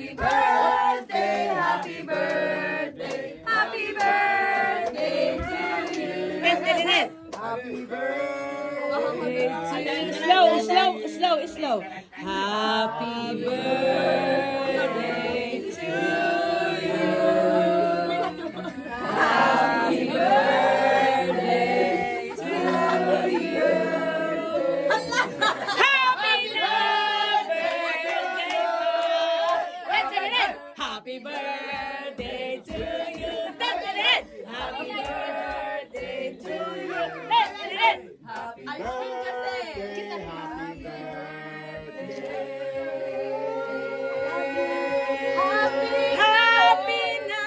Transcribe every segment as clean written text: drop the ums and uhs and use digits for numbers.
Happy birthday, happy birthday, happy birthday to you. Happy birthday. Slow. Happy birthday to you. Happy birthday to you. Happy birthday to you. Happy birthday to you. Ice cream kasi. Happy na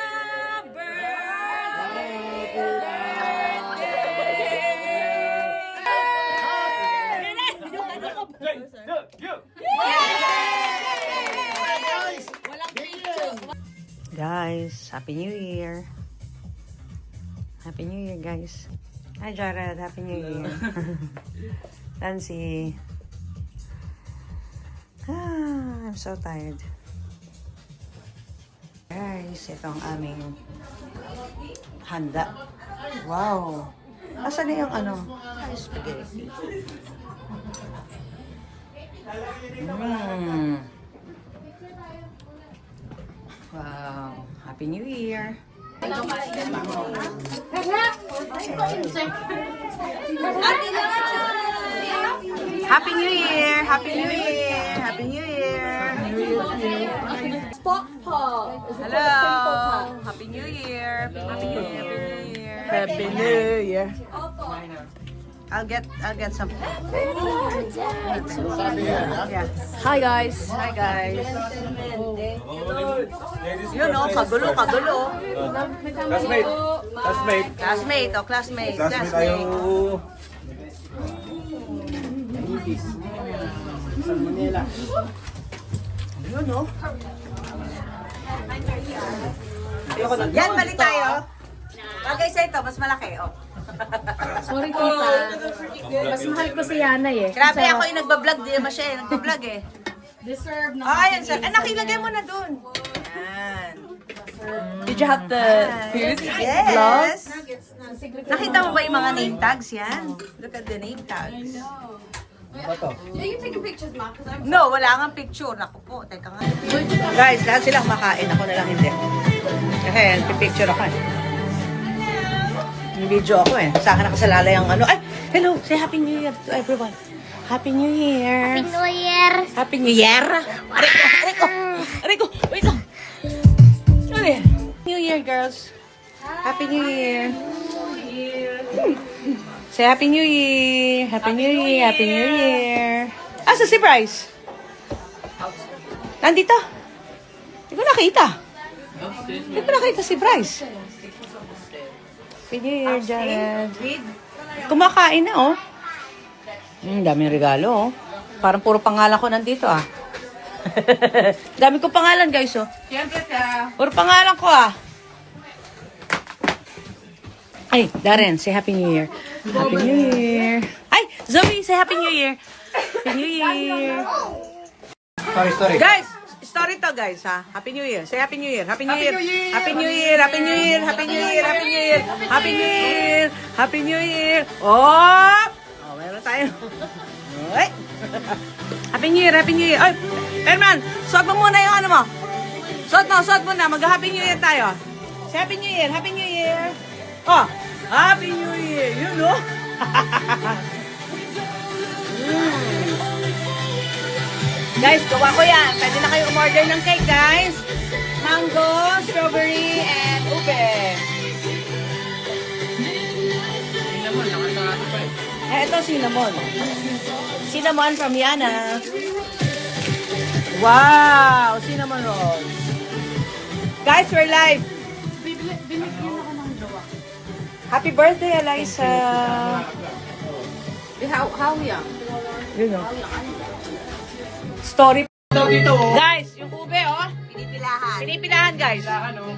Guys, Happy New Year. Happy New Year, guys. Hi, Jared. Happy New Year. Nancy. I'm so tired. Guys, ito ang aming handa. Wow. Asan na yung ano? Spaghetti. Wow. Happy New Year. Happy New Year! Happy New Year! Happy New Year! Hello! Happy New Year! Happy New Year! Happy New Year! I'll get some. Yeah. Hi guys. Hi guys. Yun o, kagulo. Classmate. Classmate. Tayo. Yun o. Yan, balik tayo. Bagay sa ito, mas malaki. Oh. Sorry tita. Mas mahal ko si Yanay eh. Grabe ako yung nagbablog. Di naman siya nagbablog eh. Deserve na. Ayan, sir. Nakilagay mo na dun. Yan. Did you have the food? Yes. Nakita mo ba yung mga name tags yan? Look at the name tags. Yeah, you taking pictures, ma? Because I'm No, wala nga picture. Naku po, teka nga. Guys, lahat silang makain. Ako na lang hindi. Kasi pipicture ako eh. Yung video ako eh. Sa akin nakasalalay ang ano. Ay, hello. Say Happy New Year to everyone. Happy New Year. Happy New Year! Happy New Year. Aray ko. Wait lang. Ano yan? New Year, girls. Happy New Year. Say Happy New Year. Happy New Year. Happy New Year. Asa si Bryce? Nandito. Hindi ko nakita. Hindi ko nakita si Bryce. Happy New Year, Jared. Kumakain na, oh. Daming regalo, oh. Parang puro pangalan ko nandito, ah. Dami ko pangalan, guys, oh. Puro pangalan ko, ah. Ay, Darren, say Happy New Year. Happy New Year. Ay, Zoe, say Happy New Year. Happy New Year. Story. Guys, story to, guys, ha. Happy New Year. Say Happy New Year. Happy New Year. Happy New Year. Happy New Year. Happy New Year. Happy New Year. Happy New Year. Happy New Year. Oh, meron tayo. Oy. Happy New Year. Happy New Year. Oy, Herman, suot mo muna yung ano mo. Suot mo na. Mag-Happy New Year tayo. Say Happy New Year. Happy New Year. Oh, Happy New Year. You know? Guys, gawa ko yan. Pwede na kayo umorder ng cake, guys. Mango, strawberry, and ube. Ito cinnamon. Cinnamon from Yana. Wow! Cinnamon rolls. Guys, we're live. Happy birthday, Eliza. how young? You know. Story. Guys, yung ube, oh. Pinipilahan, guys.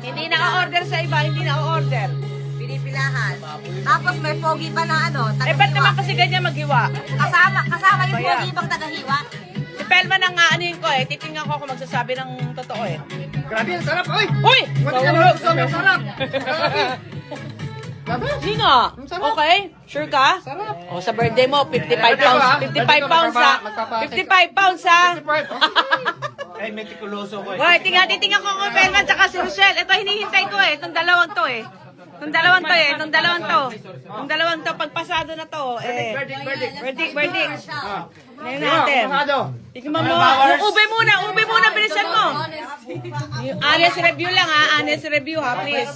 Hindi naka-order sa iba, hindi naka-order. Pinipilahan. Tapos may pogi pa na ano, Eh, ba't naman kasi ganyan maghiwa? Kasama yung Kaya. pogi pang tagahiwa. Di Pelman ang aanin ko eh. Titingnan ko kung magsasabi ng totoo eh. Grabe, ang sarap, oy! Uy! Buti ka naman sobrang sarap! Hindi nga. Okay? Sure ka? Sarap. O, sa birthday mo, 55 pounds. 55 pounds sa... 55 pounds sa... Ay, metikuloso ko eh. Hoy, titingnan ko kung Pelman tsaka si Rochelle. Ito, hinihintay ko eh. Itong dalawang to eh. Itong dalawang to eh. Itong dalawang to. Pagpasado na to eh. Verdict. Ngayon natin. Tignan mo. Ube muna. Bilisan mo. Yung honest review lang ha. Honest review ha, please.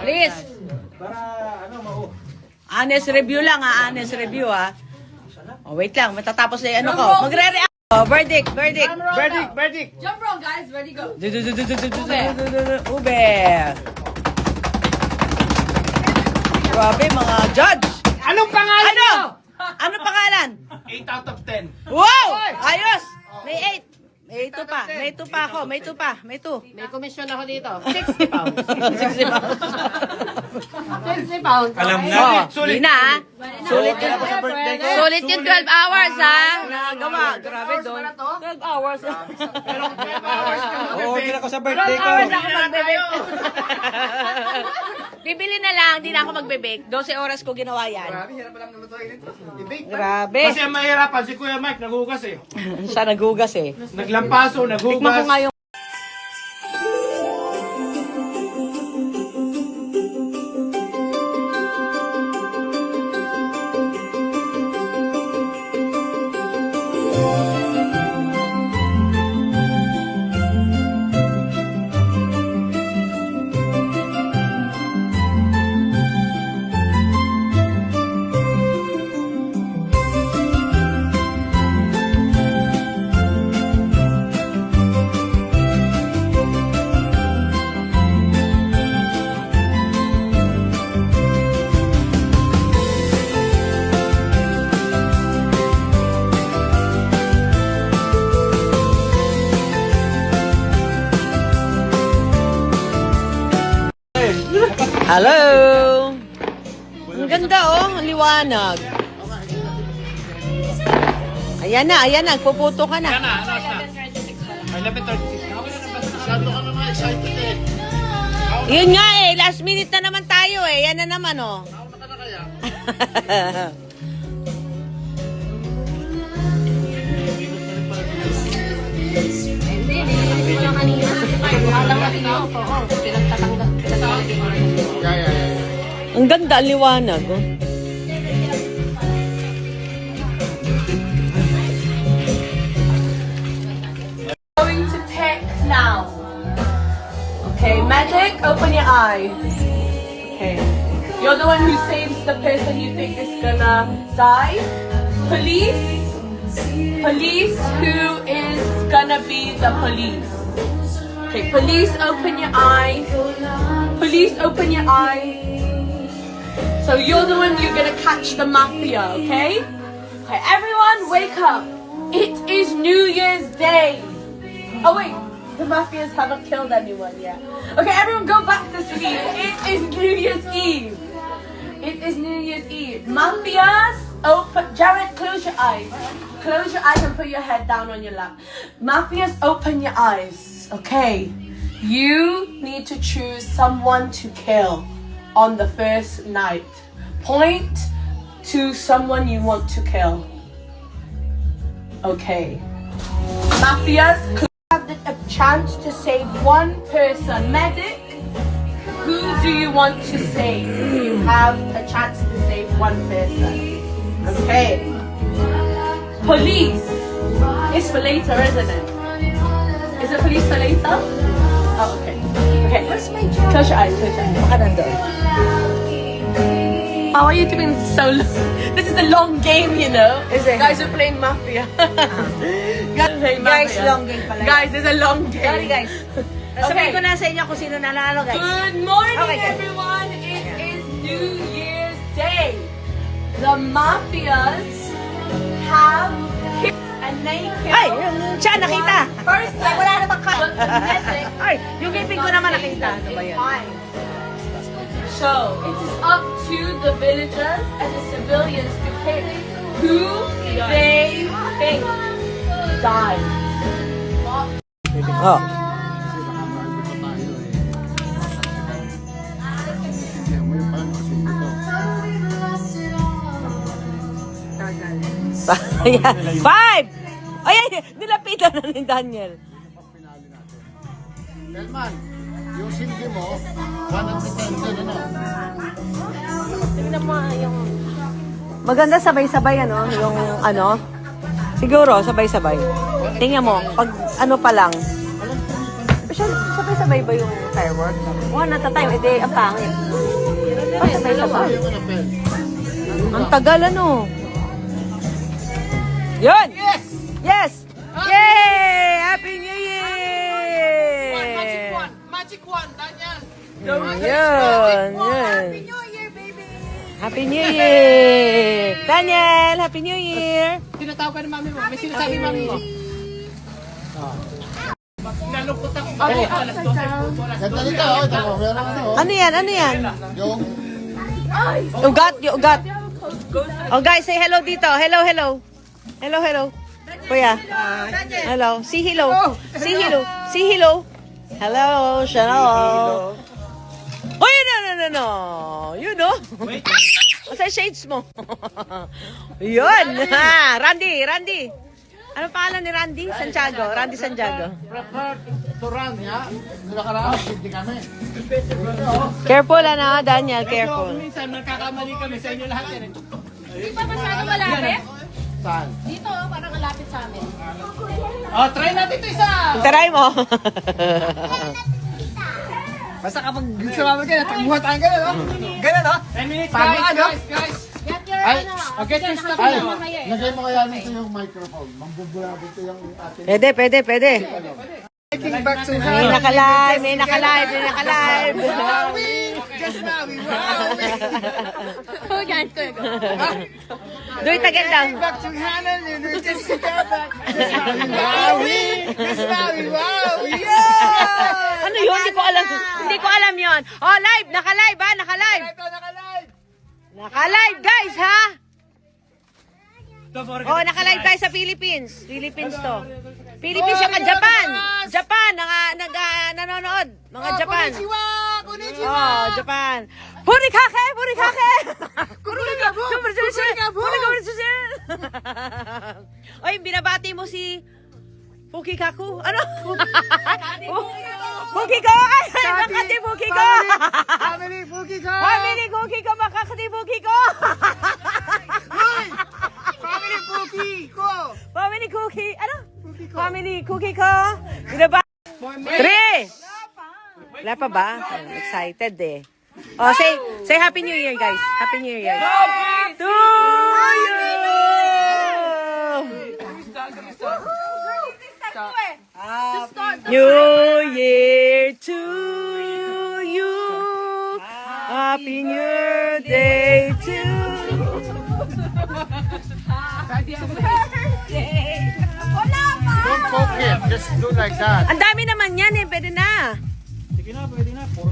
Please. Para, Honest review lang ha. Honest review ha. Oh, wait lang. Matatapos na yung ano ko. Magre-react. Oh, verdict. Verdict! Jump roll, guys. Ready, go. Ube. Grabe, mga judge. Anong pangalan Ano? Ano pangalan? 8 out of 10. Wow! Ayos! May 8. May 2 pa. May 2 pa ako. May 2 pa. May 2. May commission ako dito. 60 pounds. 60 pounds. 60 pounds. Alam na. Oh, Sulit. hindi na ha. Sulit yun. Sa birthday ko. Sulit yung 12 hours ha. Nagawa. Grabe doon. 12 hours. Oo, din ako sa birthday ko. Hours ako magbe-bake. Bibili na lang. Hindi na ako magbe-bake. 12 oras ko ginawa yan. Grabe, hirap pa lang nalutuin ito. I-bake pa. Grabe. Kasi ang mahirapan, si Kuya Mike naghugas eh. Siya nagugas eh. Naglampaso, Tikman ko naghugas. nga yung... Hello! Ang ganda oh, ang liwanag. Ayan na, puputo ka na. 11:36. Masyado ka naman excited eh. Yun nga eh, last minute na naman tayo eh. Yan na naman oh. Nauna ka na kaya? Ang ganda, ang liwanag oh. Going to pick now. Okay, magic, open your eye. Okay. You're the one who saves the person you think is gonna die. Police, who is gonna be the police? Okay, police, open your eye. Police, open your eye. So you're the one you're gonna catch the mafia, okay? Okay, everyone wake up. It is New Year's Day. Oh wait, the mafias haven't killed anyone yet. Okay, everyone go back to sleep. It is New Year's Eve. It is New Year's Eve. Mafias, open. Jared, close your eyes. Close your eyes and put your head down on your lap. Mafias, open your eyes. Okay. You need to choose someone to kill on the first night. Point to someone you want to kill. Okay. Mafias, have a chance to save one person. Medic, who do you want to save? You have a chance to save one person. Okay. Police. It's for later, isn't it? Is it police for later? Oh, okay. Okay. Where's my job? Close your eyes. Close your eyes. Baka nandun. How are you doing so long? This is a long game, you know. Is it? Guys are playing Mafia. Guys, are playing Guys, Mafia. long game pala. Guys, it's a long game. Sorry guys. Sabihin ko na sa inyo kung sino nanalo guys. Good morning, Okay, guys. everyone. It is New Year's Day. The Mafias have killed and they killed. Ay, yung siya nakita. First, Ay, wala namang ka. but the medic Ay, yung ngipin ko naman nakita. Ano ba is yan? fine. So, it is up to the villagers and the civilians to pick who they think died. Oh. Ayan. 5! Ay, nilapitan na ni Daniel. Delman, yung silbi mo, 1 at 10 din, ano? Tingnan mo yung... Maganda sabay-sabay, ano? Yung ano? Siguro, sabay-sabay. Tingnan mo, pag ano pa lang. Sabay-sabay ba yung firework? One at a time, edi ang pangit. Sabay-sabay. Yung ano, pen? Ang tagal, ano? Yun! Yes! Yes! Yay! Happy New Year! Magic one, Daniel! Yun! Yun! Happy New Year! Daniel, Happy New Year! Tinatawag ka ng mami mo. May sinasabi ng mami mo. Nalungkot ako. Alas 12. Ganda nito, oh. Ito, meron ano, oh. Ano yan? Ano yan? Yung... Ugat, yung ugat. Oh guys, say hello dito. Hello, hello. Hello, hello. Kuya. Hello. Say hello. Say hello. Say hello. Hello, hello. Uy, no. You know? Asa shades mo? Yun. Ha, Randy. Ano pangalan ni Randy? Santiago. Randy Santiago. Prefer to run, ya? Nakaraan, hindi kami. Careful, ano, Daniel. Careful. Minsan, nagkakamali kami sa inyo lahat yan. Hindi pa masyado malapit. Saan? Dito, parang malapit sa amin. Oh, try natin ito isa! Taray mo. Basta kapag sumama ka, takbuhan tayo ganun, oh. Ganun, oh. 10 minutes, guys. Get your, Ay, get your stuff. Ay, lagay mo kaya nito yung microphone. Mambubula dito yung ating... Pwede. Taking back to May nakalive. Just now, we were Do it again daw. back to Hannah, you just sit back. Just now, wow! Yeah! Ano yun? Hindi ko alam yun. Oh, live. Naka-live, ha? Naka-live. Ito, naka-live! Naka-live, guys, ha? Oh, naka-live tayo sa Philippines. Philippines to. Philippines siya ka Japan. Japan, nanonood. Mga Japan. Konnichiwa! Oh, Japan. Furikake! Oy, binabati mo si Fukikaku. Ano? Fukiko! Ay, makati Fukiko! Family Fukiko! Family Fukiko, makakati Fukiko! Family Fukiko! Family Cookie, ano? Family Cookie ko. Binabati. 3! Wala pa ba? I'm excited eh. Oh, say Happy New Year, guys. Happy New Year. To you! New Year to you. Happy New Day to you. Don't poke it, just do like that. Ang dami naman yan eh. Pwede na.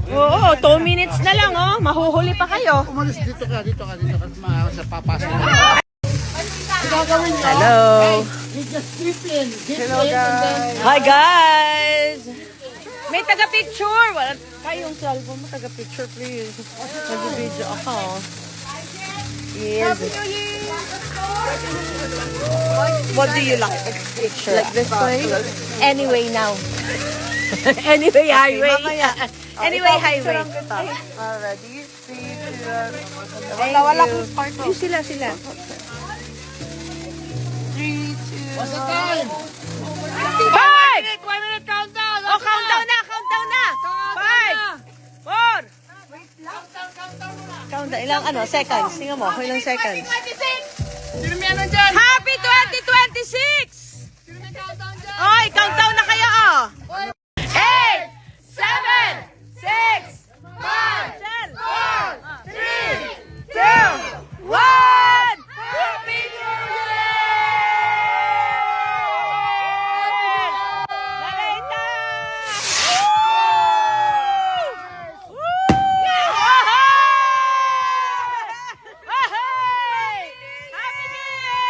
Oo, 2 minutes na lang oh. Mahuhuli pa kayo. Umalis dito ka, sa papasok. Gagawin niyo. Hello. You just dip in. Hello, guys. Hi guys. May taga-picture. Wala kayong cellphone mo. Taga-picture please. Mag-video ako. Yes. What do you like? Picture. Like this way? Anyway now. Anyway highway. Anyway highway. Already? Wala kong part. Sila. 3, 2, What's the time? 5! 1 minute countdown! Oh, countdown na! 5! 4! Countdown. Ilang seconds? Tingnan mo, kung ilang seconds. Sino may ano dyan? Happy 2026! Oy, countdown na kayo, oh! 8, 7, 6, 5, 4, 3, 2, 1! Happy New Year! Lalita! Woo! Woohoo! Happy New Year!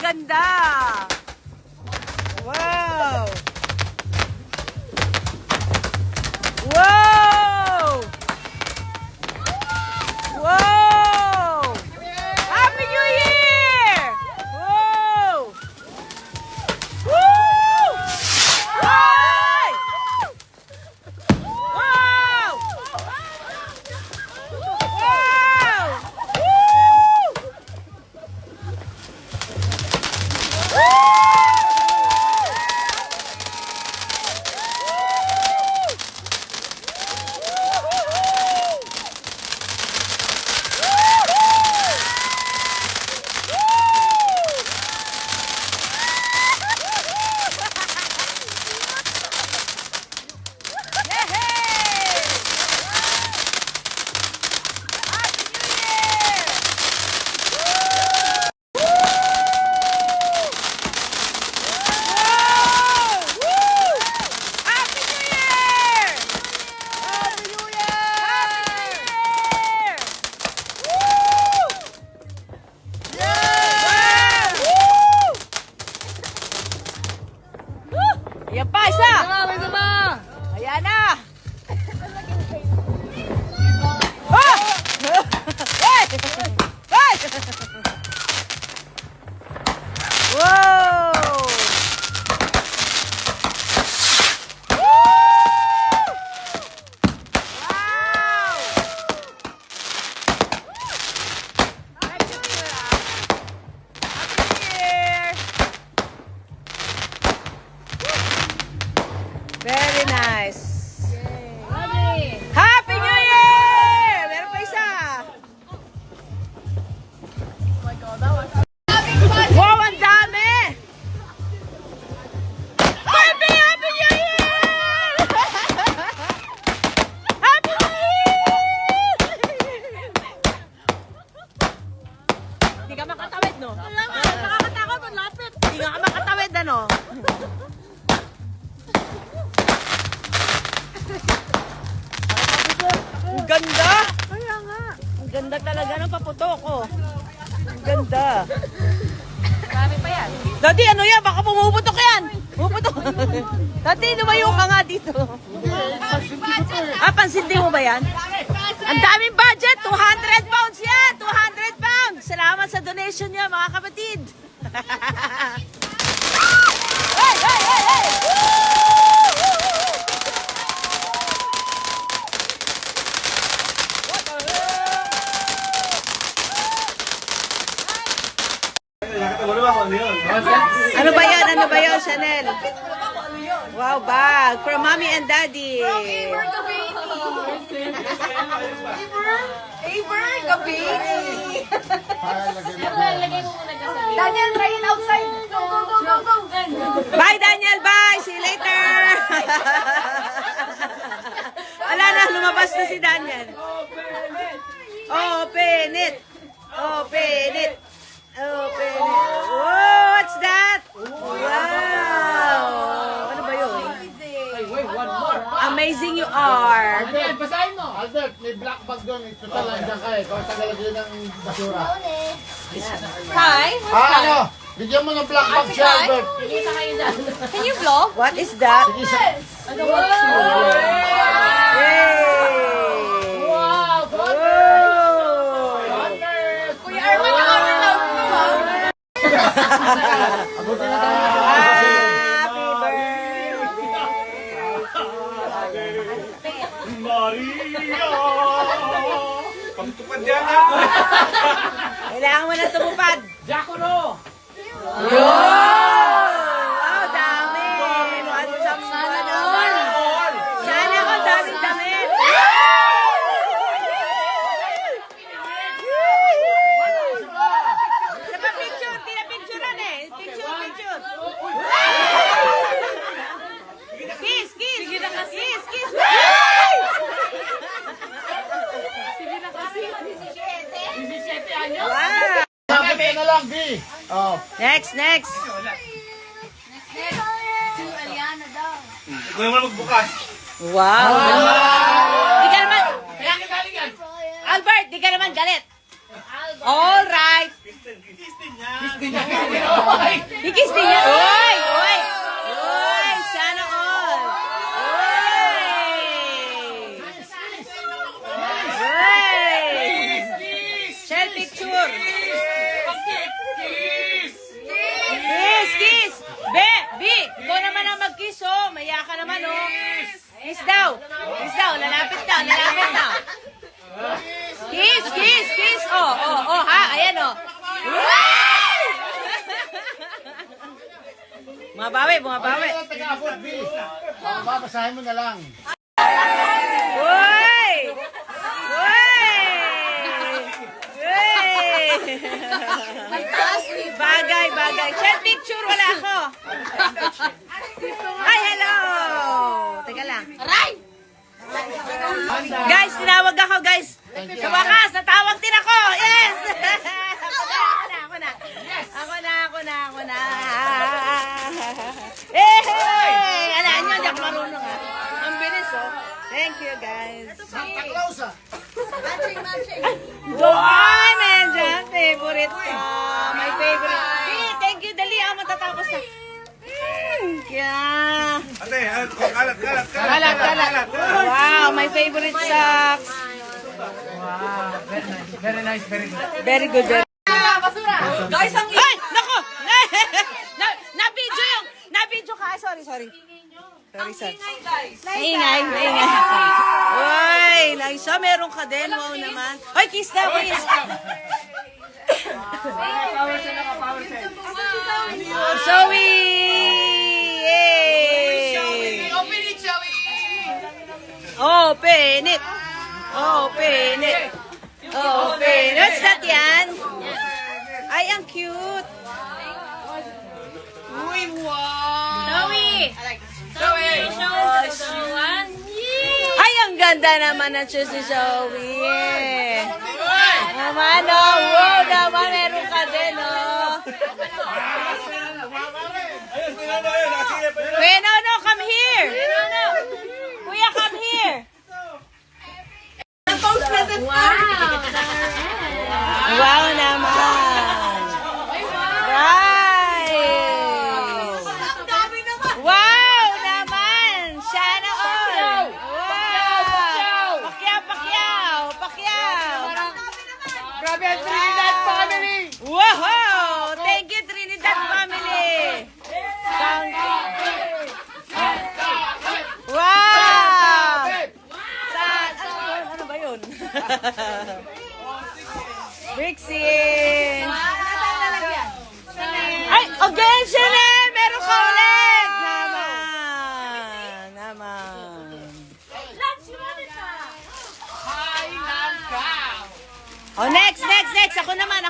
ganda! Wow! Wow! Wow! Happy New Year! Wow! Woo! Ay! Wow! Wow! Happy New Year! Happy New Year! Woo! Yeah! Woo! Woo! Ayan pa, isa! Ayan na! Ah! Hey! Hey! Whoa! Wow! Happy New Year! Happy New Year! Very nice. Happy New Year! Meron pa isa. Wow, ang dami! Happy New Year! Happy New Year! Hindi ka makatawid, no? Nakakatakot, ang lapit. Hindi ka makatawid, ano? Ang ganda! Kaya nga. Ang ganda talaga ng paputok ko. Ang ganda. Marami pa yan. Daddy, ano yan? Baka pumuputok yan. Pumuputok. Daddy, lumayo ka nga dito. Ah, pansindi mo ba yan? Ang daming budget. 200 pounds yan. 200 pounds. Salamat sa donation niya, mga kapatid. Hey, hey, hey, hey! Ano ba yan? Ano ba yan, Chanel? Wow, bag. For mommy and daddy. Aber, kabini. Lagay mo muna dyan sa Daniel, try it outside. Go, go, go, go, go. Bye, Daniel. Bye. See you later. Wala na. Lumabas na si Daniel. Open it. Open it. Open it. Whoa, what's that? Wow. Ano ba yun? Amazing you are. Albert, may black bag doon. Total lang dyan ka eh. Kung tagalagay ng basura. Hi. Ano? Bigyan mo ng black bag si Albert. Kita kayo dyan. Can you vlog? What is that? Yay! Wow. Whoa! Kuya Arman, naka-reload mo ha? Abutin na tayo. Happy birthday! Pagtupad yan Kailangan mo na tumupad. Jacono! Wow, dami! Handsome mo na naman. Sana ako, daming damit. Sa pa-picture, tinapicturean eh. Picture, picture. Kiss, kiss. Sige na kasi. Kiss, kiss. Sige na kasi. 17 anyo? Wow. Lapit ka na lang, B. Oh. Next, next. Si Aliana daw. Ikaw naman magbukas. Wow. Di ka naman. Albert, di ka naman galit. All right. Kiss din yan. Ikis din yan. Oy! Oy! Oy! Sana all! Oy! Oy! Shell picture! Kiss! Kiss! Be! Bi! Ikaw naman ang mag-kiss, oh! Maya ka naman, oh! Kiss daw! Kiss daw! Lalapit daw! Lalapit daw! Kiss! Kiss! Kiss! Oh! Oh! Oh! Ha? Ayan, oh! Bumabawi! Bumabawi! Babasahin mo na lang. Uy! Uy! Uy! Bagay, bagay. Share picture, wala ako. Ay, hello! Teka lang. Aray! Guys, tinawag ako, guys. Sa wakas, natawag din ako. Yes! Ako na. Ako na. Eh! Alaan nyo, hindi ako marunong, ha? Ang bilis, oh. Thank you, guys. Close ah. Doy, medyan. Favorite ko. My favorite. Hey, thank you, dali. Matatapos na. Yeah. Ate, kalat. Kalat. Wow, my favorite socks. Very nice, very good. Very good, very Guys, ang Ay! Nako! Na-video ka. Sorry. guys. Maingay. Uy, Liza, meron ka din. Wow naman. Ay, kiss na, kiss. Zoe! Yay! Open it! What's that yan? Ay, ang cute. Ay, ang ganda naman ng shoes ni Zoe. Naman, oh. Wow, naman, meron ka din, oh. Kuya, no, come here. Kuya, come here. Wow naman. Right. Wow naman. Sana all. Wow. Pacquiao. Grabe ang Trinidad family! Wow. Thank you, Trinidad family. Wow. Ano ba yun? Brixie. Ay, again, Shane! Meron ka ulit! Naman. Oh, next. Ako naman.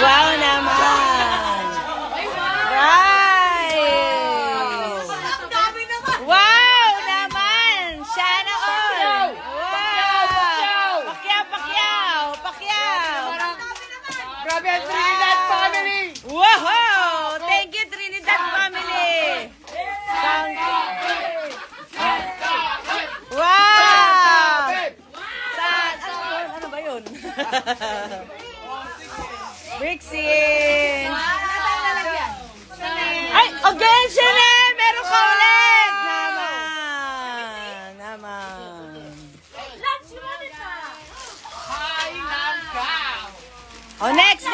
Wow naman. Right. Wow naman. Sana all. Wow. Pacquiao. Grabe ang Trinidad family! Wow! Thank you, Trinidad family! Wow! Ano ba yun? Brixie! Ay, again, Shane! Meron ka ulit! Naman. Oh, next.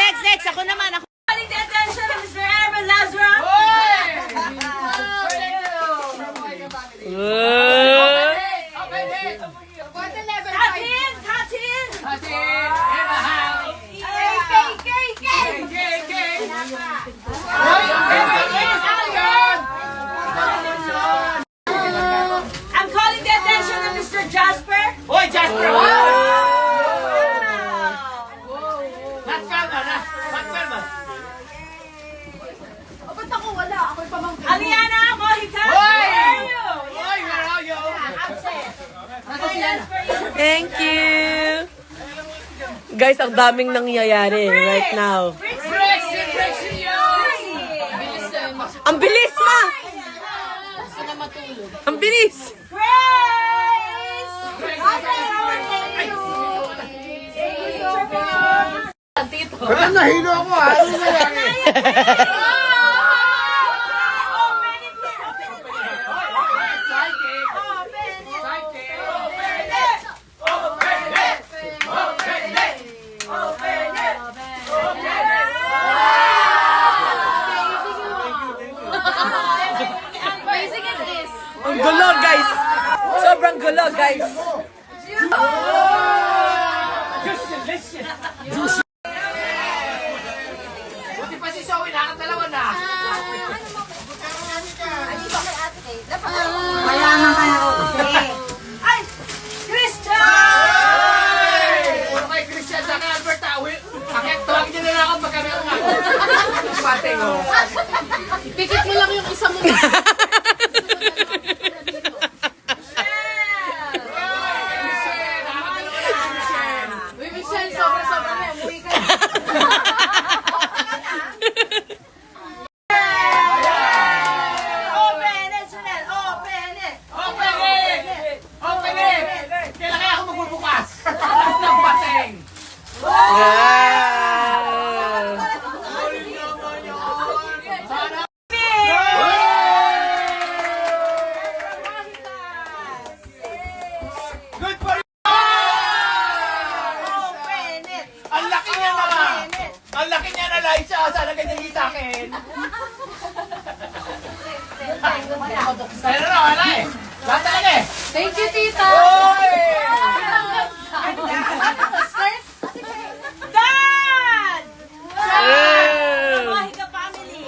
Ako naman. Calling the attention of Mr. Aaron Lazaro. I'm calling the attention of Mr. Jasper. Hoy, Jasper! Aliana Mojica. Hoy, where are you? Thank you. Guys, ang daming nangyayari right now. Ang bilis ma! Ang bilis! Grace! Thank you. Ba't nahilo ako ha? Ano nangyari? Ang gulo, guys. Sobrang gulo, guys. Buti pa si Zoe, nakatalawa na. Mayaman ka na kasi. Ay! Christian! Puro kay Christian sa kay Albert Awi. Bakit tuwag niyo na lang ako pagka meron ako. Pate ko. Pikit mo lang yung isa mo. Uy, Michelle, sobra-sobra na. Umuwi ka. Open it, Chanel! Open it! Open it! Open it! Kailan kaya ako magbubukas? Lahat ng bateng. Good for you! Open it! Ang laki niya na! Ang laki niya na, Liza! Sana ganyan din sa akin. Kaya na, wala eh. Lahat talaga eh. Thank you, tita! Oy! Dad! Mahika family!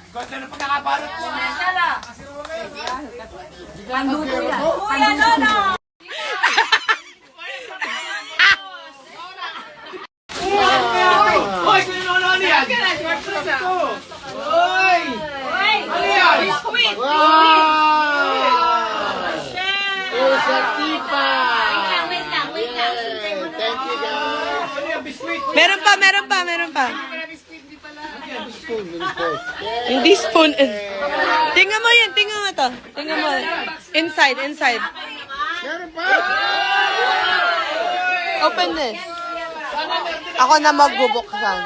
Ganda ng pagkakabalot mo. Kuya Nono! Hoy, kung ano yan? Hoy! Ano yan? Biskuit! Wait lang. Ano yung biskuit? Meron pa, meron pa, meron pa. Hindi spoon. Tingnan mo yun, tingnan mo to. Tingnan mo. Inside, inside. Open this. Ako na magbubuksan.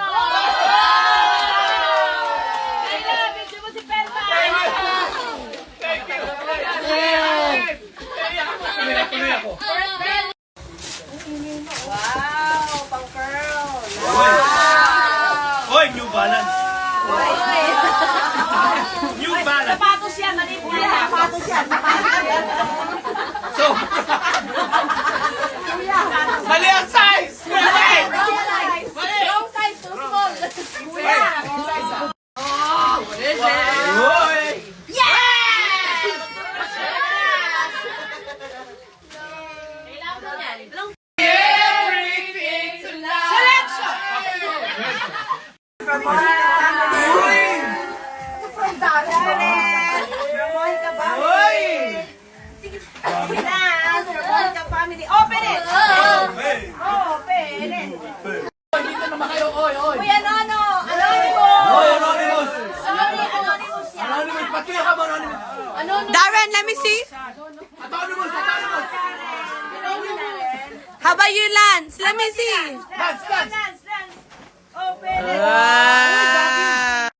Tuloy ako. Wow! Pang curl! Hoy, New Balance! New Balance! Sapatos yan! Maliit yan! Sapatos yan! So, mali ang size! Mali! Wrong size! Too small! Hoy! Everything tonight! Hoy! Open it! Hey! Open it! Dito naman kayo, oy, oy! Kuya Nono! Anonymous! Hoy, Anonymous! Anonymous yan! Anonymous, patuloy ka ba, Anonymous? Darren, let me see. Anonymous, Anonymous! How about you, Lance? Let me see. Dance, dance! Dance! Open it! Wow.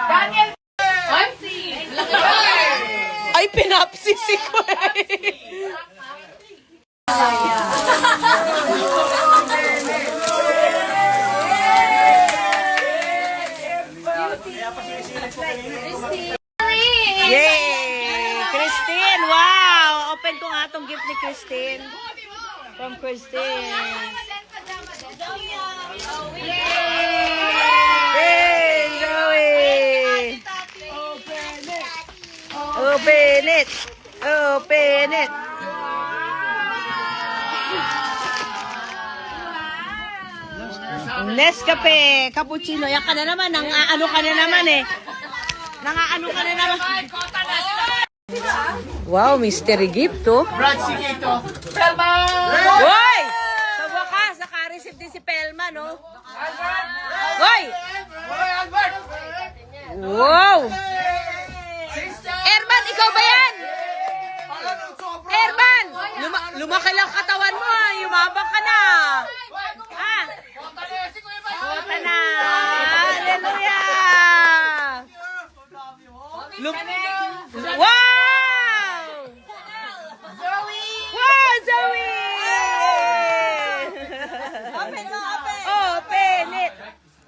Daniel! Ay, pinapsi si Quay. Yay! Christine, wow! Open ko nga itong gift ni Christine. From Christine. Yay! Joey! Open it! Open it! Nescafe, cappuccino. Yan ka na naman. Nang-ano ka na naman eh. Nang-ano ka na naman. Wow, mystery gift to. Brad, sige ito. Pelma! Hoy! Sa wakas, naka-receive din si Pelma, no? Hoy! Hoy, Albert! Wow! Erman, ikaw ba yan? Erman! Lumaki lang katawan mo, yumabang ka na. Ah, kota na. Hallelujah. Wow! Wow, Zoe! Open mo, open. Open it.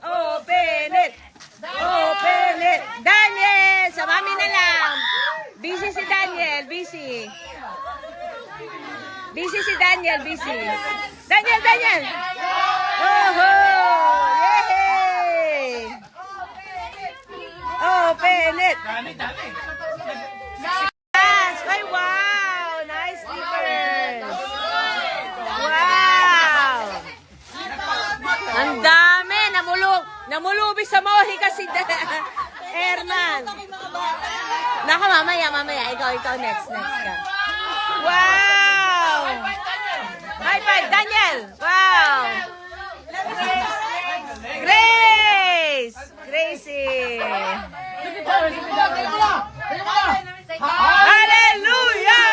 Open it. Open it. Daniel, sa mami na lang. Busy si Daniel, busy. Busy si Daniel, busy. Daniel! Oh, yay! Open it. Yes! Ay, wow! Nice sleepers! Wow! Ang dami! Namulubi sa mohi kasi Erman. Naka, mamaya. Ikaw, next ka. Wow! High five, Daniel! Wow! Gracie! Hallelujah!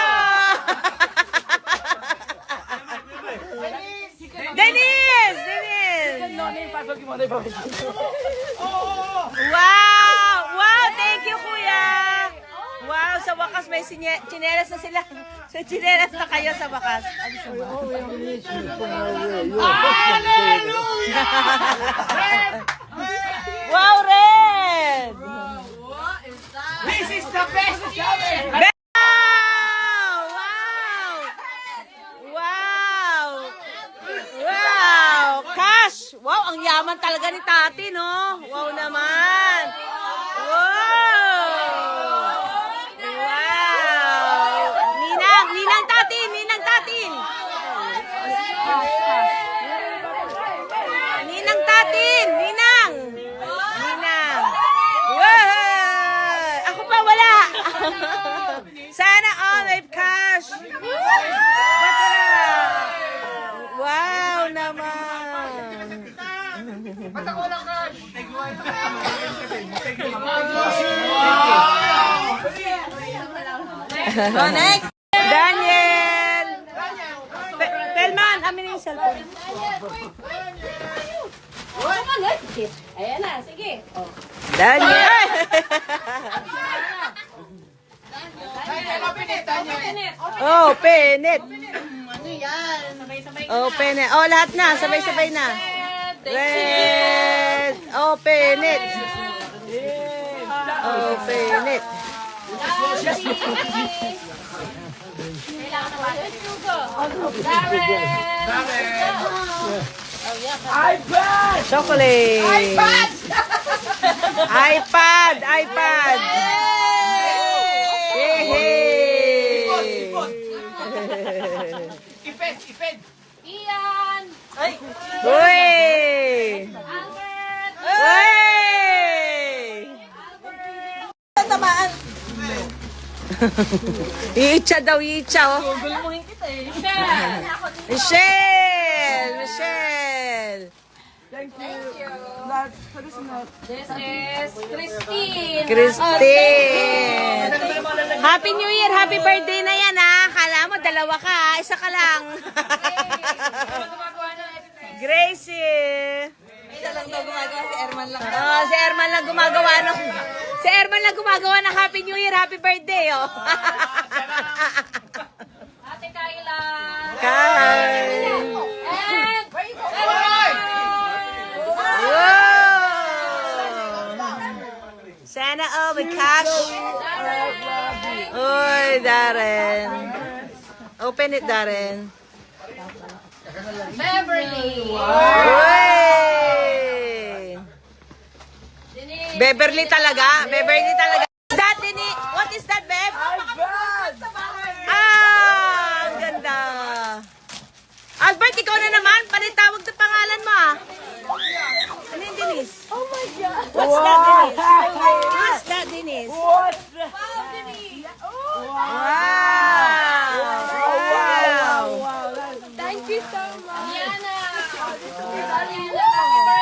Dennis! Wow! Thank you, Kuya! Wow, sa wakas may chinelas na sila. So, chinelas na kayo sa wakas. Wow, Red! This is the best shower! Wow! Cash! Wow, ang yaman talaga ni Tati, no? Wow naman! Wow! Ninang Tatin! Ninang Tatin! Wow! Ako pa wala! Sana all may cash! Wow naman! Oh, next! Daniel! Pelman, amin yung cellphone. Ayan na, sige. Daniel! Open it! Open it! Oh, lahat na. Sabay-sabay na. Red! Open it! Open it! Chocolate! iPad! Yay! Iped! Ian! Uy! Albert! Uy! Tamaan! Iitsa daw, iitsa, oh. Michelle! This is Christine! Happy New Year! Happy birthday na yan, ha? Kala mo, dalawa ka, ha? Isa ka lang. Gracie! Isa lang daw gumagawa, si Erman lang. Oh, si Erman lang gumagawa ng... Si Erman lang gumagawa ng Happy New Year, Happy Birthday, oh. Ate Kayla! Kyle! And... Sana all with cash. Uy, Darren. Open it, Darren. Beverly! Uy! Beverly talaga? Beverly talaga? That, Dini? What is that, Beb? Ah, ang ganda. Albert, ikaw na naman. Panitawag na pangalan mo, ah. Ano yung Denise? Oh my God. What's that, Denise? What's that, Denise? Wow, Denise. Wow. Thank you so much! Diana!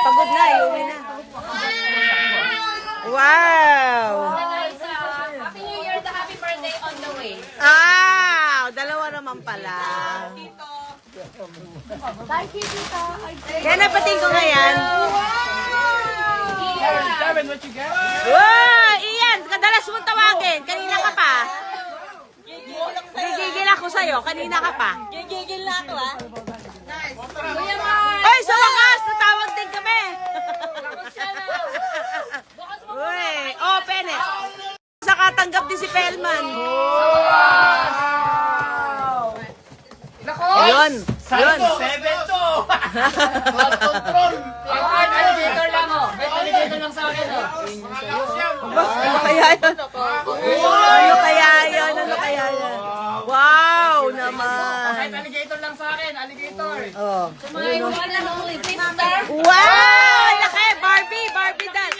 Pagod na, iuwi na. Wow. Happy New Year, the happy birthday on the way. Ah, dalawa naman. naman pala. Thank you, tita. Kaya napating ko ngayon. Kevin, what you get? Wow! Ian, kadalas mong tawagin. Kanina ka pa. Gigigil ako sa'yo. Kanina ka pa. Gigigil na ako, ah. Ay, sa wakas! Natawag din kami. Uy, open eh. Nakatanggap din si Pelman. Yun. Yun. 7-2! Alligator lang, oh. May alligator lang sa akin, oh. Ano kaya yun? Ano kaya yun? Ano kaya yun? Wow naman. Kahit alligator lang sa akin, alligator. Oh. Sister. Wow! Laki! Barbie! Barbie doll!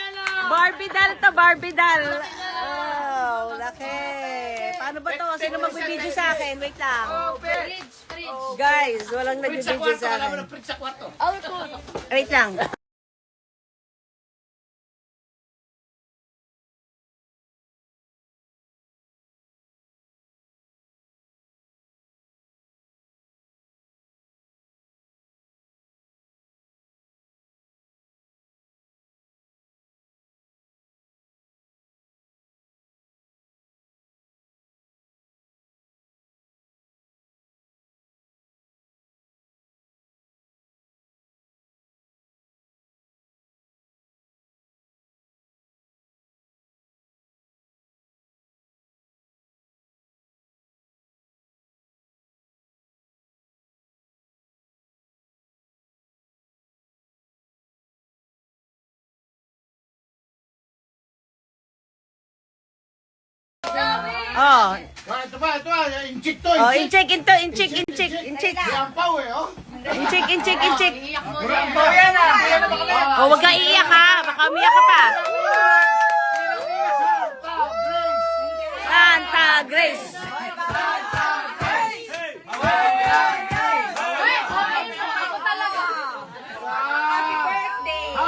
Barbie doll to, Barbie doll. Oh, laki. Paano ba to? Sino magbibideo sa akin? Wait lang. Guys, walang nagbibideo sa akin. Wait lang. Oh, Ito ba? Inchik to! oh, in-check into, in-check, in-check, in-check. Ang pao eh, oh! In-check, in-check, in-check. Oh, yan na. Yan na ba kami? Oh, wag ka iiyak ha. Baka umiyak ka pa. Santa Grace.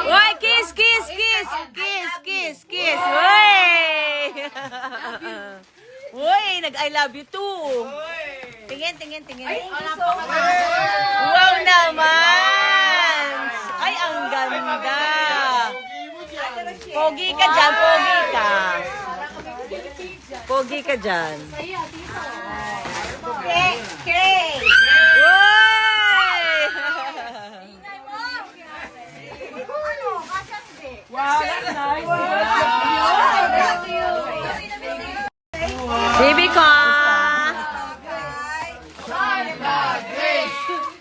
Uy, kiss, kiss, kiss. Kiss, kiss, kiss. Uy! Uy, nag-I love you too. Tingin, tingin, tingin. Wow naman! Ay, ang ganda. Pogi ka dyan, pogi ka. Pogi ka dyan. Cray. Baby ko!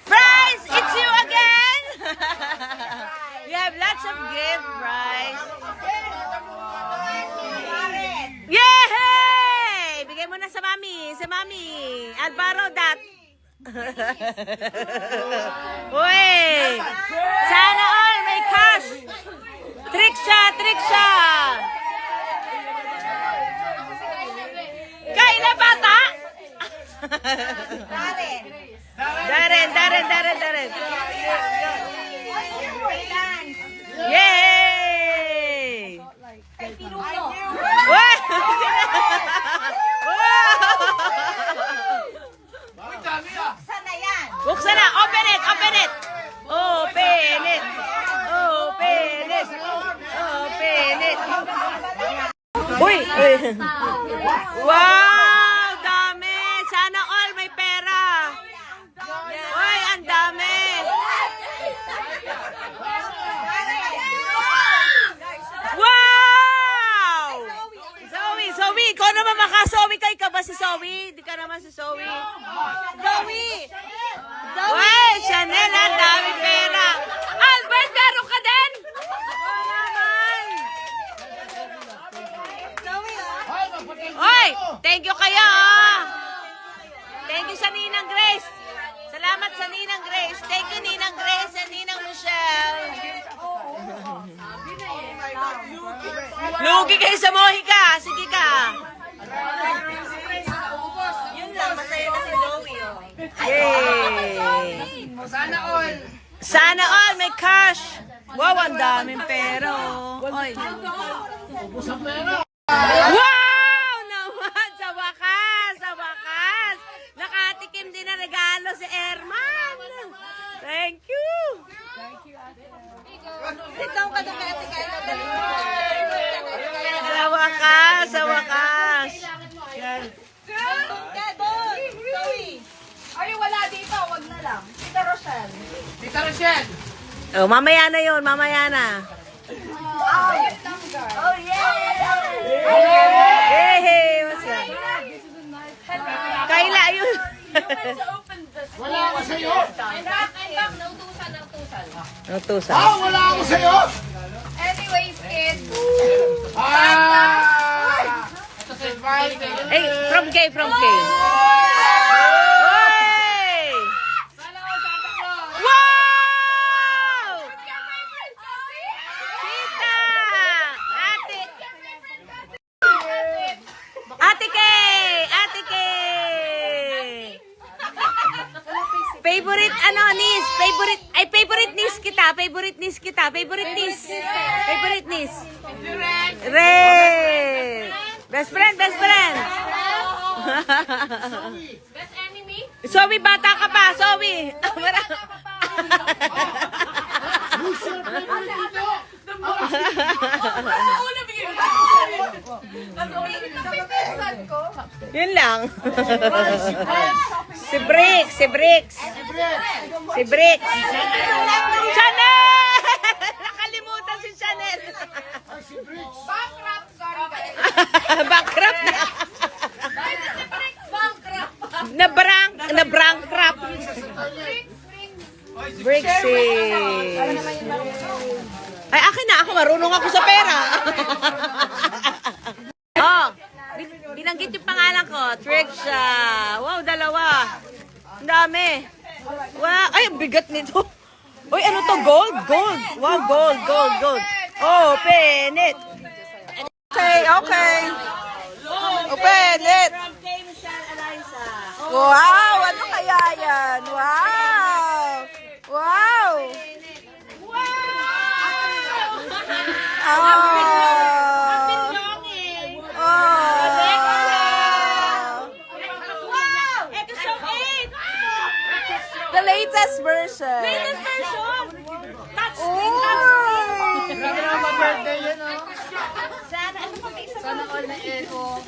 Bryce, it's you again! You have lots of gifts, Bryce. Yay! Bigay mo na sa mami, sa mami. I'll borrow that. Uy! Sana all may cash! Trick siya, trick siya! Kaila bata! Darren, Darren, Darren, Darren. Yay! Wow! Buksan na! Open it! Open it! Open it! Open it! Open it! Uy! Uy! Wow! Dami! Sana all may pera! Uy! Ang dami! Wow! Zoe! Zoe! Ikaw naman maka-Zoe kay ka ba si Zoe? Di ka naman si Zoe. Zoe! Uy! Chanel! Ang dami pera! Albert! Meron ka din? Oy, thank you kayo. Thank you sa Ninang Grace. Salamat sa Ninang Grace. Thank you Ninang Grace and Ninang Michelle. Lugi kayo sa Mohica. Sige ka. Yun lang, masaya na si Zoe. Yay. Sana all. Sana all may cash. Wow, ang daming pero. Oy. Wow! Naman! Sa wakas! Sa wakas! Nakatikim regalo si Erman. Thank you. Sit down ka doon kay Ate Kayla. Sa wakas, sa wakas. Yan. Ay, wala dito. Wag na lang. Tita Rochelle. Tita Rochelle. Oh, mamaya na yun, mamaya na. Oh, yeah! Hey, hey, what's up? Kayla, yun. Wala ako sa'yo! Nautusan. Ah, wala ako sa'yo! Anyways, kids. Ah! Hey, from K, from K. Hey! Wow! Tita! Ate! Ate Kay! Ate Kay! Favorite ano, niece? Favorite niece kita. Favorite niece kita. Favorite niece. Favorite niece. Red! Best friend, best friend! Best enemy? Zoe, bata ka pa, Zoe! Yun lang. Si Bricks, si Bricks. Si Bricks. Chanel! Nakalimutan si Chanel. Bankrupt, sorry guys. Bankrupt na. Na-bankrupt. Bricks Ay, akin na. Ako marunong ako sa pera. Oh, binanggit yung pangalan ko. Trixia. Wow, dalawa. Ang dami. Wow. Ay, ang bigat nito. Uy, ano to? Gold? Gold. Wow, gold, gold, gold. Open it. Okay, okay. Open it. Wow, ano kaya yan? Wow. Wow. The latest version. Latest version. Grabe naman mag-birthday yun, oh. Sana all na echo.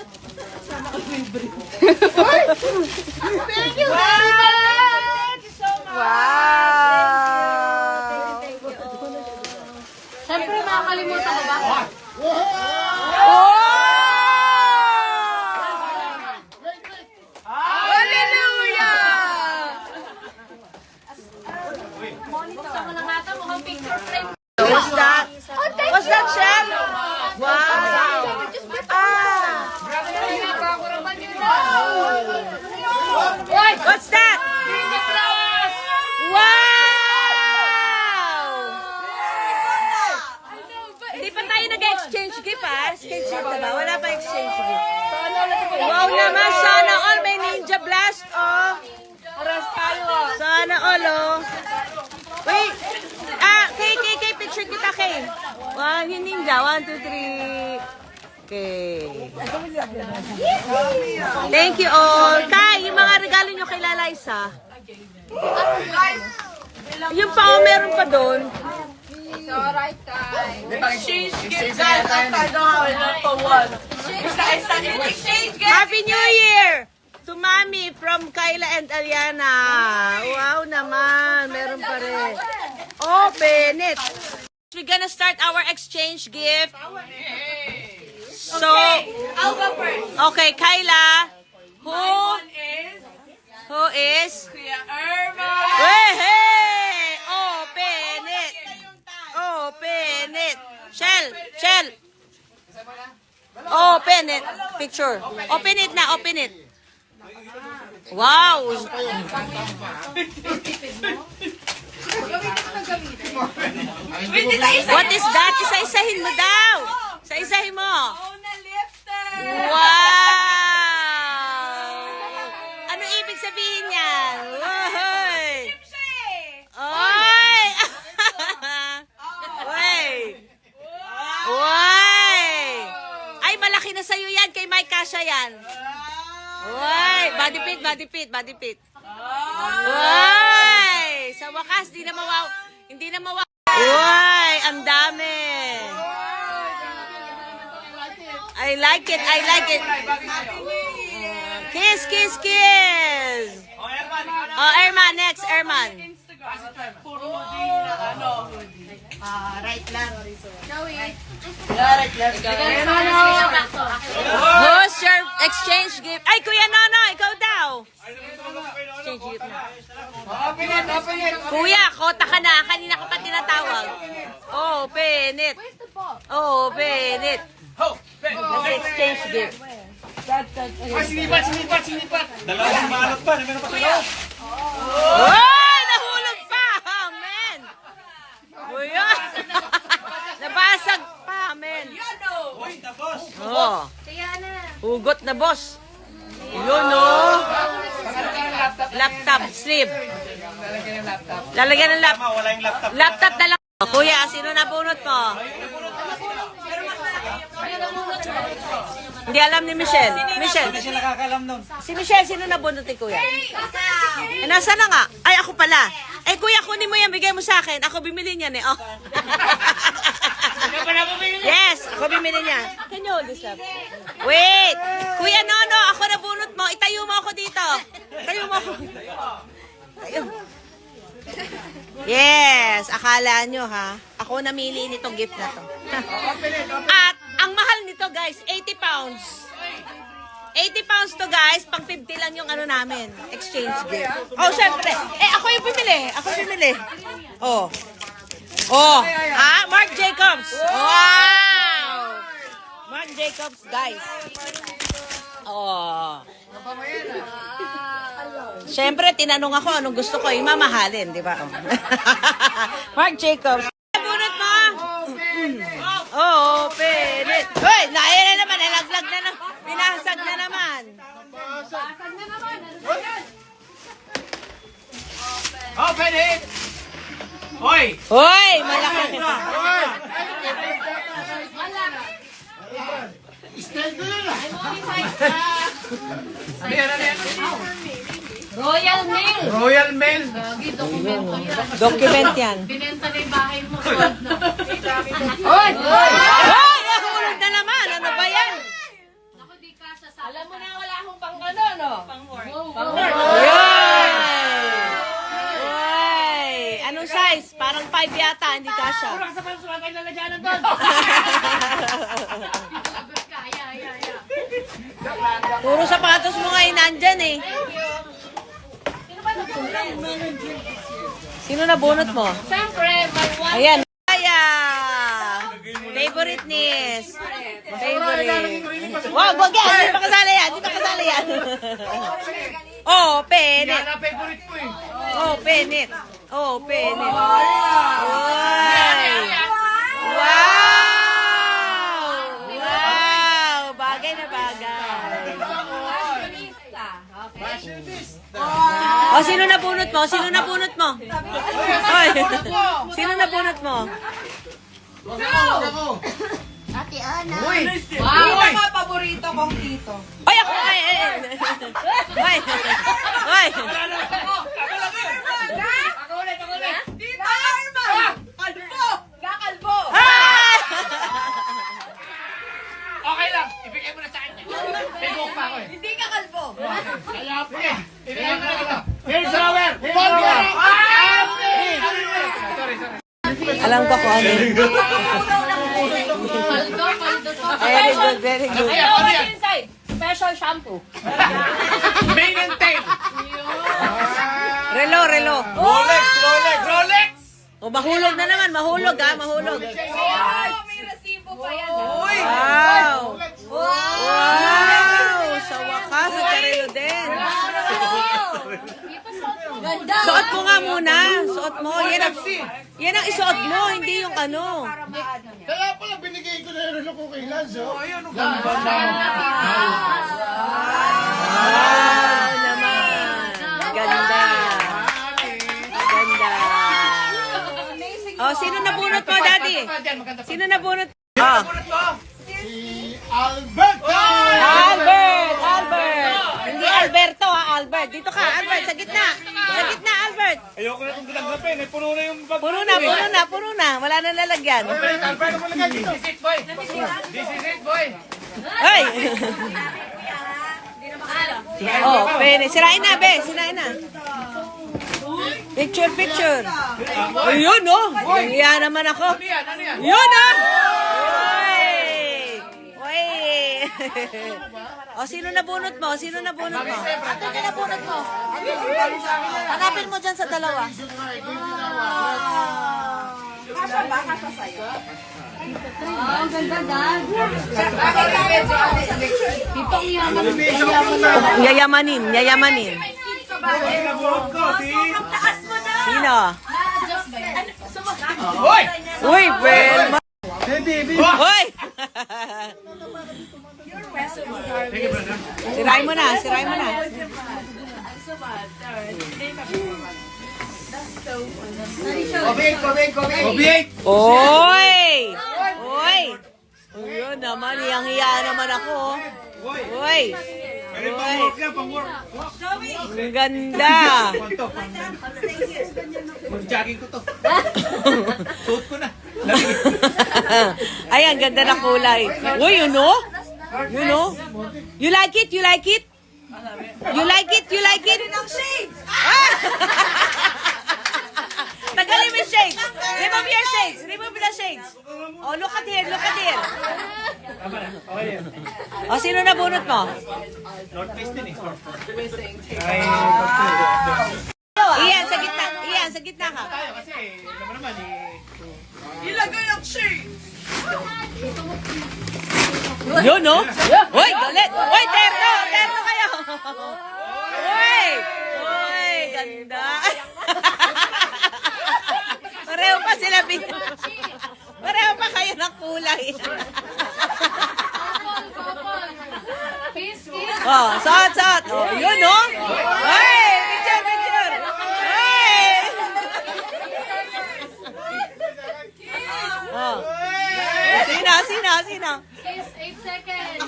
Thank you, Thank you so much. Wow. Siyempre, makakalimutan ko ba? Buksan mo na nga ito, mukhang picture frame. What's that? What's that, Shell? Wow. What's that? Wow! Hindi pa tayo nag-exchange gift, ha? Exchange gift na ba? Wala pa exchange gift. Wow naman, sana all may Ninja Blast, oh. Sana all, oh. Wait. Kay, picture kita, Kay. Wow, yung Ninja. 1, 2, 3. Okay. Thank you all. Kay, yung mga regalo nyo kay Lalaysa. Yung pa, meron pa doon. It's alright, guys. Exchange gift, guys. I don't have enough for one. Exchange gift. Happy New Year! To Mami from Kayla and Aliana. Wow naman. Meron pa rin. Open it. We're gonna start our exchange gift. So, I'll go first. okay, Kayla. Is Who is? Kuya Irma. Hey, hey! Open it. Open it. Shell. Open it. Picture. Open it na, open it. Wow. What is that? Isa-isahin mo daw. Isa-isahin mo. Mona Lifter. Wow! Ano ibig sabihin yan? Woy! Oy! Oy! Oy! Ay, malaki na sa'yo yan. Kay Mike Kasha yan. Oy! Body fit, body fit, body fit. Uy! Sa wakas, hindi na mawaw. Uy! Ang dami. I like it. Kiss, kiss, kiss. Oh, Erman. Next, Erman. Who's your exchange gift? Ay, Kuya Nono, ikaw daw. Exchange gift na. Kuya, kota ka na. Kanina ka pa tinatawag. Open it. Open it. Exchange gift. Sinipat. Dalawang malot pa. Meron pa sa loob. Uy! Nahulog pa! Amen! Kuya! Nabasag pa, amen! Uy, tapos. Oh. Hugot na, boss. Yun, oh. Laptop, sleeve. Lalagyan ng laptop. Wala yung laptop. Laptop na lang. Kuya, sino nabunot mo? Hindi alam ni Michelle. Michelle. Hindi siya nakakalam nun. Si Michelle, sino nabunot ni Kuya? Eh, nasa na nga? Ay, ako pala. Eh, Kuya, kunin mo yan. Bigay mo sa akin. Ako bimili niyan eh. Oh. Yes, ako bimili niyan. Can you hold this up? Wait. Kuya Nono, ako nabunot mo. Itayo mo ako dito. Itayo mo ako. Tayo. Yes, akala nyo ha. Ako namili nitong gift na to. At ang mahal nito guys, 80 pounds. 80 pounds to guys, pang 50 lang yung ano namin, exchange gift. Oh, syempre. Eh, ako yung bumili. Oh. Oh. Ah, Marc Jacobs. Wow. Marc Jacobs, guys. Oh. Syempre, tinanong ako anong gusto ko, mamahalin, di ba? Oh. Marc Jacobs. Bunot mo. Oh, open it. Hoy, naya na naman, nalaglag na naman. Binasag na naman. Open it! Hoy! Hoy, malaki. Royal Mail. Royal Mail. Gagi, dokumento yan. Document yan. Binenta na yung bahay mo. Sold na. Hoy! Hoy! Nahulog na naman. Ano ba yan? Ako di kasha sa... Alam mo na wala akong pang ano, no? Hoy! Hoy! Anong size? Parang 5 yata, hindi kasha. Sa pansulat ay lalagyanan doon. Puro sapatos mo ngayon nandyan eh. Sino nabunot mo? Siyempre, my one. Ayan. Kaya! Favorite niece. Favorite. Wag yan. Hindi pa kasali yan. Open it. Yan ang favorite ko eh. Open it. Open it. Wow! Bagay na bagay. Oh, sino nabunot mo? Hoy. Sino nabunot mo? Uy! Uy! Mga paborito kong tito. Ay, ako! Ay! Ako ulit! Tito Arman! Kalbo! Gakalbo! Okay lang, ibigay mo na sa kanya. May buhok pa ako eh. Hindi ka kalbo! Kaya pa eh. Ibigay mo na kita. Here's our Bolga! Sorry. Alam ko kung ano. Paldo to. Very good, very good. I know what's inside. Special shampoo. Main and tail. Relo. Rolex! O, mahulog na naman. Mahulog. May resibo pa yan. Wow! Sa wakas, sa karelo din. Suot mo nga muna. Suot mo. Yan ang isuot mo, hindi yung ano. Kaya pala binigay ko na yung relo ko kay Lance. Oh, ayun. Wow naman. Ganda. Oh, sino nabunot mo, Daddy? Sino nabunot? Ah. Si Alberto! Albert! Hindi Alberto, ha? Albert. Dito ka, Albert. Sa gitna. Sa gitna, Albert. Ayoko na itong ganaglapin. Eh, puno na yung bag. Puno na. Wala na lalagyan. Albert, ano malagay dito? This is it, boy. Ay! Oh, pwede. Sirain na, be. Sirain na. Picture. Ayun, oh. Nangiya naman ako. Ano yan? Yun, ah! Uy! O, sino nabunot mo? Hanapin mo dyan sa dalawa. Yayamanin. Sino? Hoy! Uy, well, Hoy! Sirain mo na. Obey! Oy! Ayun naman, hiyang-hiya naman ako. Uy! Pang-work. Ang ganda. Mag-jogging ko to. Suot ko na. Ay, ang ganda na kulay. Uy, you know? You like it? You like it? Tagalin mo yung shades. Remove your shades. Remove the shades. Oh, look at here. Oh, sino nabunot mo? North Face din eh. Iyan, sa gitna ka. Tayo kasi, alam mo naman eh. Ilagay ang shades! Yun, no? Uy, galit! Uy, terno kayo! Uy, ganda! Pareho pa sila, pareho pa kayo ng kulay. Kiss. Oh, suot! Oh, yun, no? Uy, picture! Uy! Oh. Sino? Kiss, 8 seconds.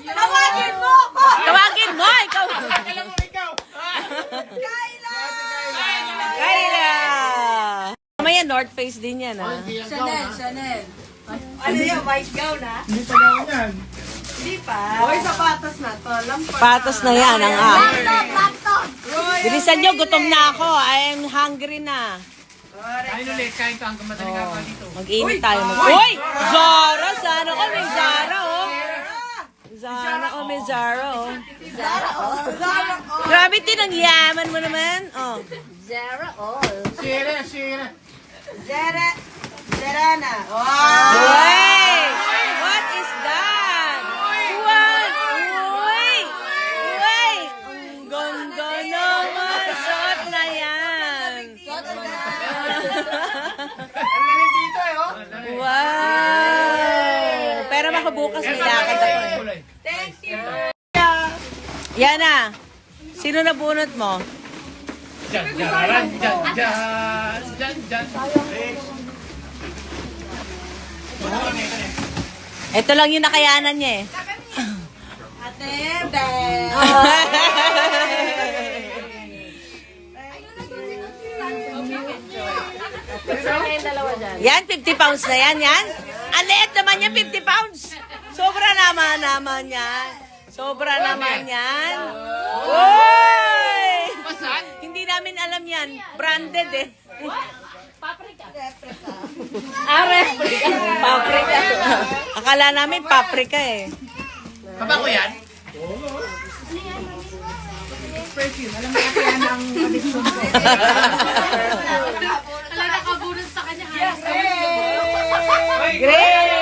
Tawagin mo! Ikaw! Kayla! Mamaya North Face din yan, ah. Chanel. Hindi pa daw yan. Hoy, sapatos na to. Lampas. Patos na yan, ang Bilisan nyo, gutom na ako. I am hungry na. Kain ulit, kain ka hanggang madaling ako dito. Mag-init tayo. Uy! Zara! Sana all may Zara, oh. May Zara, oh. Grabe, tinangyaman mo naman. Oh. Shira. Serana. Uy! What is that? What? Uy! Ang ganda naman. Suot na yan. Ang galing dito eh, oh. Wow! Pero baka bukas may lakad ako eh. Thank you. Yan na. Sino nabunot mo? Dyan. Ito lang yung nakayanan niya eh. Ate, Ben. Yan, 50 pounds na yan. Ang liit naman yan, 50 pounds. Sobra naman yan. Uy! Hindi namin alam yan. Branded eh. Paprika. Paprika. Akala namin paprika eh. Kabako yan? Talaga kabunod sa kanya. Grace!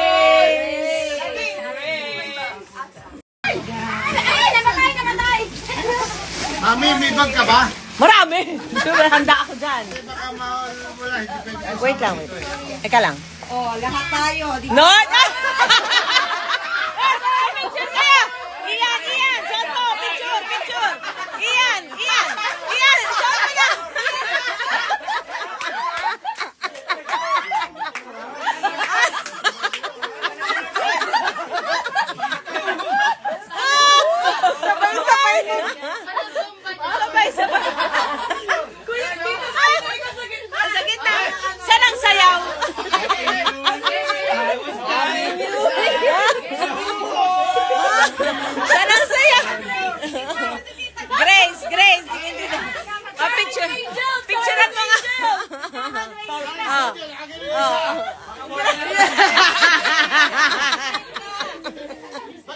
Mami, may bag ka ba? Marami! Sure, handa ako dyan. Baka wala, hindi pwede. Wait lang. Eka lang. Oh, lahat tayo. No! Picture kayo! Iyan! Shot mo! Picture! Iyan! Shot mo na! Sabay-sabay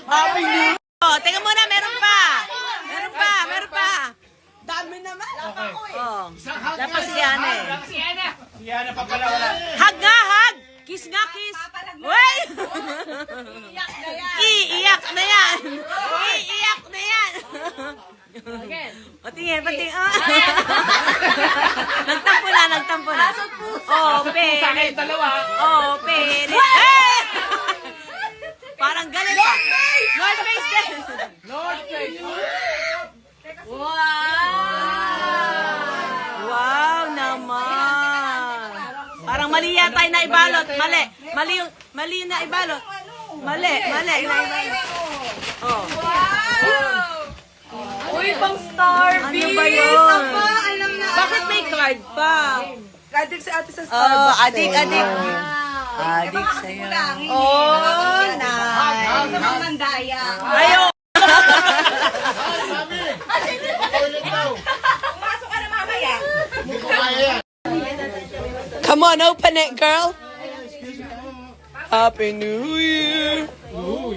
Happy New Year! Oh, tingnan muna, meron pa. Meron pa. Dami naman. Oh. Dapat si Yana eh. Yan na pa pala wala. Hug nga, hug! Kiss nga, kiss! Wait! Iiyak na yan! Iiyak na yan! O, tingin, pating. Nagtampo na. Oh, perit. Oh, perit. Hey! Parang galit pa. North Face din. Wow naman. Parang mali yata yung naibalot. Mali yung naibalot. Mali yung naibalot. Oh. Uy, pang star Ano ba yun? alam na. Bakit may card pa? Adik si ate sa Oh, Starbucks. adik. Adik sa'yo. Oh, nice. Sa mga mandaya. Ayaw. Toilet daw. Pumasok ka na mamaya. Hindi ko kaya yan. Come on, open it, girl. Happy New Year. Ooh.